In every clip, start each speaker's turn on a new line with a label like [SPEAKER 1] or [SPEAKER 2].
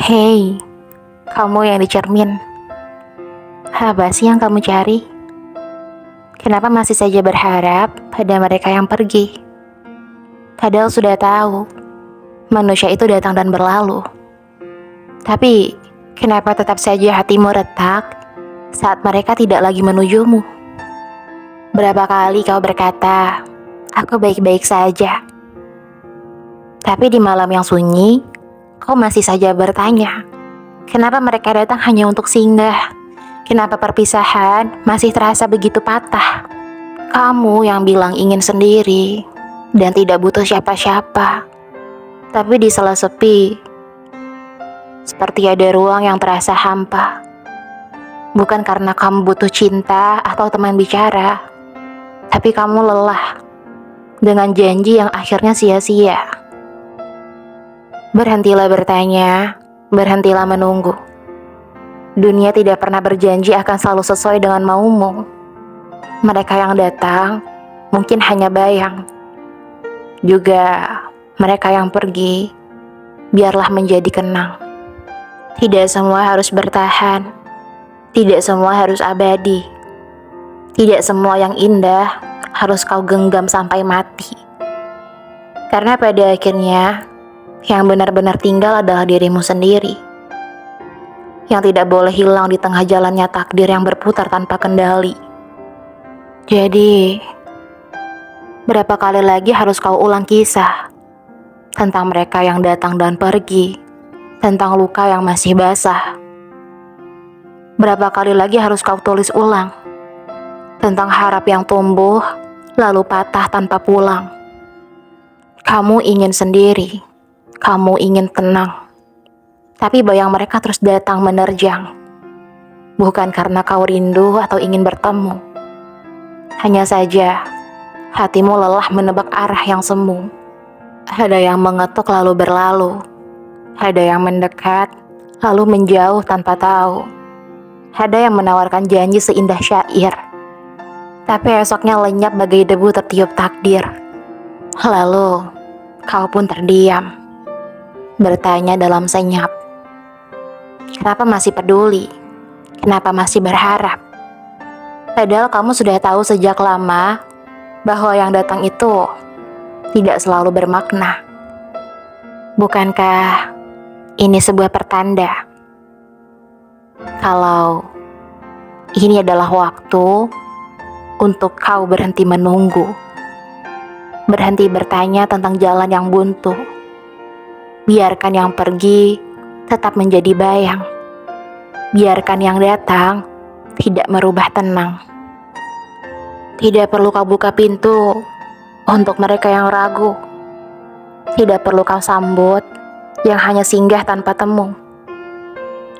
[SPEAKER 1] Hei, kamu yang di cermin. Apa sih yang kamu cari? Kenapa masih saja berharap pada mereka yang pergi? Padahal sudah tahu, manusia itu datang dan berlalu. Tapi, kenapa tetap saja hatimu retak saat mereka tidak lagi menujumu? Berapa kali kau berkata, aku baik-baik saja. Tapi di malam yang sunyi, kau masih saja bertanya, kenapa mereka datang hanya untuk singgah? Kenapa perpisahan masih terasa begitu patah? Kamu yang bilang ingin sendiri dan tidak butuh siapa-siapa. Tapi di sela sepi, seperti ada ruang yang terasa hampa. Bukan karena kamu butuh cinta atau teman bicara, tapi kamu lelah dengan janji yang akhirnya sia-sia. Berhentilah bertanya, berhentilah menunggu. Dunia tidak pernah berjanji akan selalu sesuai dengan maumu. Mereka yang datang mungkin hanya bayang. Juga mereka yang pergi, biarlah menjadi kenang. Tidak semua harus bertahan. Tidak semua harus abadi. Tidak semua yang indah harus kau genggam sampai mati. Karena pada akhirnya, yang benar-benar tinggal adalah dirimu sendiri. Yang tidak boleh hilang di tengah jalannya takdir yang berputar tanpa kendali. Jadi, berapa kali lagi harus kau ulang kisah tentang mereka yang datang dan pergi, tentang luka yang masih basah? Berapa kali lagi harus kau tulis ulang tentang harap yang tumbuh lalu patah tanpa pulang? Kamu ingin sendiri, kamu ingin tenang. Tapi bayang mereka terus datang menerjang. Bukan karena kau rindu atau ingin bertemu. Hanya saja, hatimu lelah menebak arah yang semu. Ada yang mengetuk lalu berlalu. Ada yang mendekat, lalu menjauh tanpa tahu. Ada yang menawarkan janji seindah syair. Tapi esoknya lenyap bagai debu tertiup takdir. Lalu, kau pun terdiam. Bertanya dalam senyap. Kenapa masih peduli? Kenapa masih berharap? Padahal kamu sudah tahu sejak lama bahwa yang datang itu tidak selalu bermakna. Bukankah ini sebuah pertanda kalau ini adalah waktu untuk kau berhenti menunggu, berhenti bertanya tentang jalan yang buntu, biarkan yang pergi tetap menjadi bayang. Biarkan yang datang tidak merubah tenang. Tidak perlu kau buka pintu untuk mereka yang ragu. Tidak perlu kau sambut yang hanya singgah tanpa temu.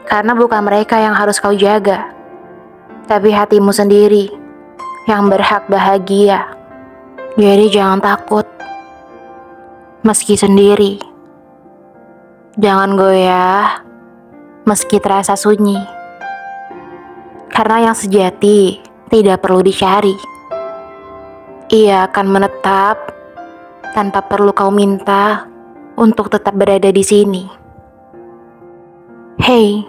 [SPEAKER 1] Karena bukan mereka yang harus kau jaga, tapi hatimu sendiri yang berhak bahagia. Jadi jangan takut, meski sendiri. Jangan goyah, meski terasa sunyi. Karena yang sejati tidak perlu dicari. Ia akan menetap tanpa perlu kau minta untuk tetap berada di sini. Hei,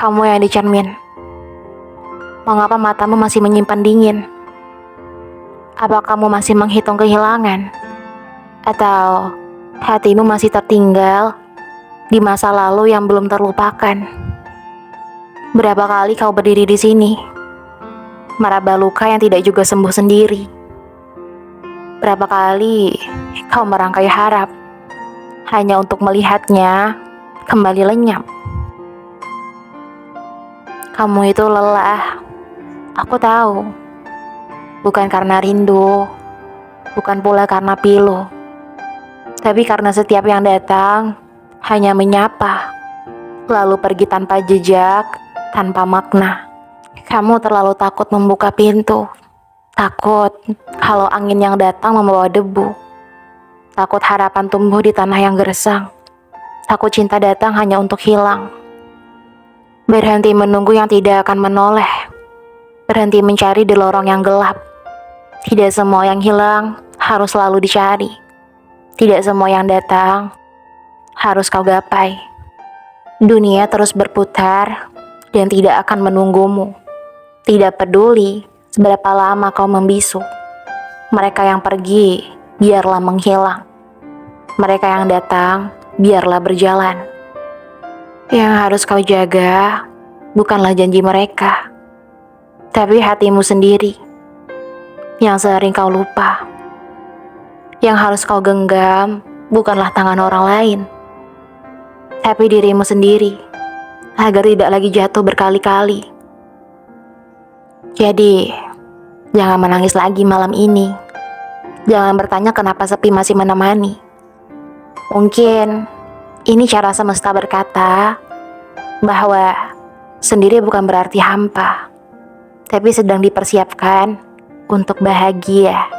[SPEAKER 1] kamu yang di cermin. Mengapa matamu masih menyimpan dingin? Apa kamu masih menghitung kehilangan? Atau hatimu masih tertinggal di masa lalu yang belum terlupakan? Berapa kali kau berdiri di sini, meraba luka yang tidak juga sembuh sendiri? Berapa kali kau merangkai harap hanya untuk melihatnya kembali lenyap? Kamu itu lelah, aku tahu. Bukan karena rindu, bukan pula karena pilu, tapi karena setiap yang datang hanya menyapa, lalu pergi tanpa jejak, tanpa makna. Kamu terlalu takut membuka pintu. Takut kalau angin yang datang membawa debu. Takut harapan tumbuh di tanah yang gersang. Takut cinta datang hanya untuk hilang. Berhenti menunggu yang tidak akan menoleh. Berhenti mencari di lorong yang gelap. Tidak semua yang hilang harus selalu dicari. Tidak semua yang datang harus kau gapai. Dunia terus berputar dan tidak akan menunggumu. Tidak peduli seberapa lama kau membisu. Mereka yang pergi, biarlah menghilang. Mereka yang datang, biarlah berjalan. Yang harus kau jaga bukanlah janji mereka, tapi hatimu sendiri yang sering kau lupa. Yang harus kau genggam bukanlah tangan orang lain, tapi dirimu sendiri, agar tidak lagi jatuh berkali-kali. Jadi, jangan menangis lagi malam ini. Jangan bertanya kenapa sepi masih menemani. Mungkin ini cara semesta berkata bahwa sendiri bukan berarti hampa, tapi sedang dipersiapkan untuk bahagia.